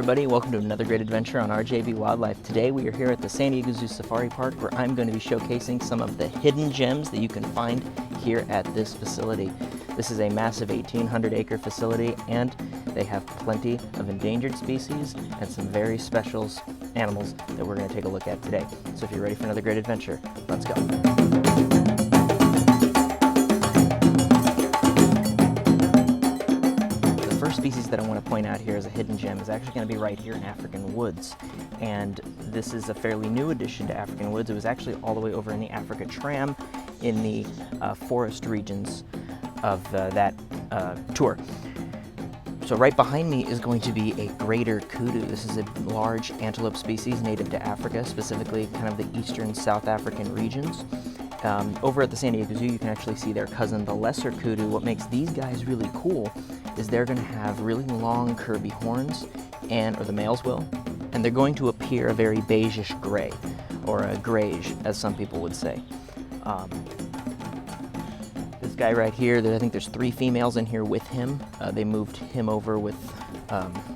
everybody, welcome to another great adventure on RJB Wildlife. Today we are here at the San Diego Zoo Safari Park where I'm going to be showcasing some of the hidden gems that you can find here at this facility. This is a massive 1,800-acre facility and they have plenty of endangered species and some very special animals that we're going to take a look at today. So if you're ready for another great adventure, let's go. Species that I want to point out here as a hidden gem is actually going to be right here in African woods, and this is a fairly new addition to African woods. It was actually all the way over in the Africa Tram in the forest regions of that tour. So right behind me is going to be a greater kudu. This is a large antelope species native to Africa, specifically kind of the eastern South African regions. Over at the San Diego Zoo, you can actually see their cousin, the lesser kudu. What makes these guys really cool is they're going to have really long, curvy horns, or the males will, and they're going to appear a very beigeish gray, or a grayish, as some people would say. This guy right here, I think there's 3 females in here with him. They moved him over with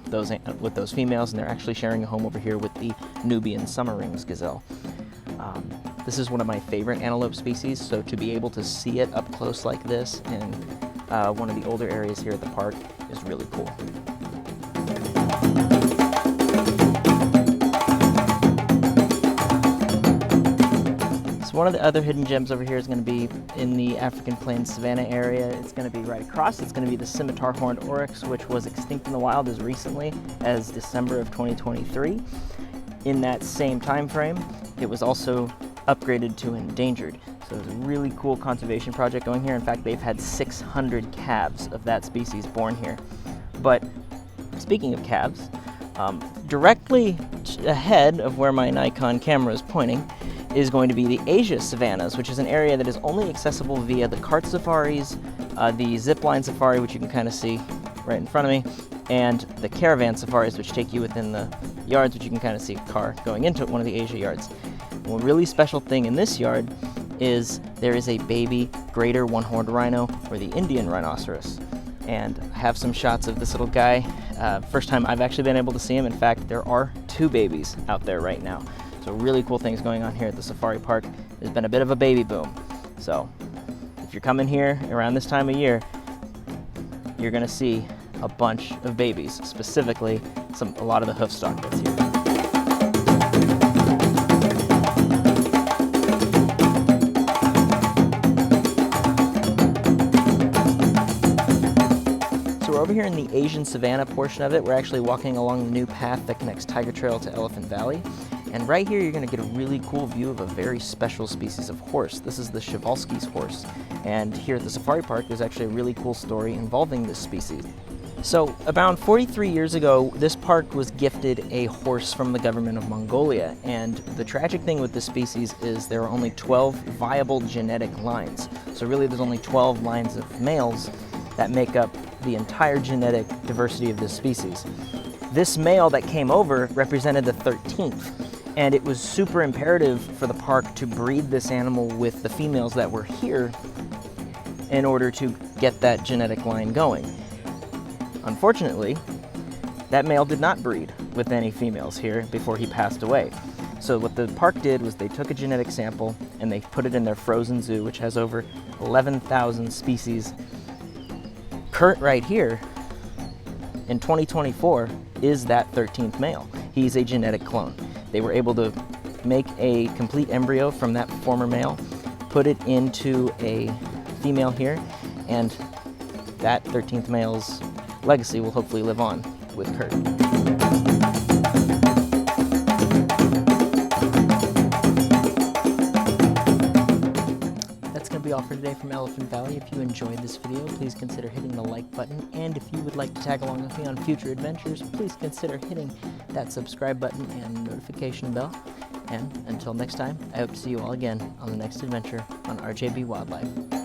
those females, and they're actually sharing a home over here with the Nubian summer rings gazelle. This is one of my favorite antelope species, so to be able to see it up close like this in one of the older areas here at the park is really cool. So one of the other hidden gems over here is going to be in the African Plains Savanna area. It's going to be right across. It's going to be the scimitar horned oryx, which was extinct in the wild as recently as December of 2023. In that same time frame, it was also upgraded to endangered. So it's a really cool conservation project going here. In fact, they've had 600 calves of that species born here. But speaking of calves, directly ahead of where my Nikon camera is pointing is going to be the Asia savannas, which is an area that is only accessible via the cart safaris, the zipline safari, which you can kind of see right in front of me, and the caravan safaris, which take you within the yards, which you can kind of see a car going into one of the Asia yards. One really special thing in this yard is there is a baby greater one-horned rhino, or the Indian rhinoceros. And I have some shots of this little guy. First time I've actually been able to see him. In fact, there are 2 babies out there right now. So really cool things going on here at the safari park. There's been a bit of a baby boom. So if you're coming here around this time of year, you're gonna see a bunch of babies, specifically a lot of the hoof stock that's here. Over here in the Asian savanna portion of it, we're actually walking along the new path that connects Tiger Trail to Elephant Valley. And right here, you're going to get a really cool view of a very special species of horse. This is the Przewalski's horse. And here at the safari park, there's actually a really cool story involving this species. So about 43 years ago, this park was gifted a horse from the government of Mongolia. And the tragic thing with this species is there are only 12 viable genetic lines. So really, there's only 12 lines of males that make up the entire genetic diversity of this species. This male that came over represented the 13th, and it was super imperative for the park to breed this animal with the females that were here in order to get that genetic line going. Unfortunately, that male did not breed with any females here before he passed away. So what the park did was they took a genetic sample and they put it in their frozen zoo, which has over 11,000 species. Kurt right here in 2024 is that 13th male. He's a genetic clone. They were able to make a complete embryo from that former male, put it into a female here, and that 13th male's legacy will hopefully live on with Kurt. All for today from Elephant Valley. If you enjoyed this video, please consider hitting the like button, and if you would like to tag along with me on future adventures, please consider hitting that subscribe button and notification bell. And until next time, I hope to see you all again on the next adventure on RJB Wildlife.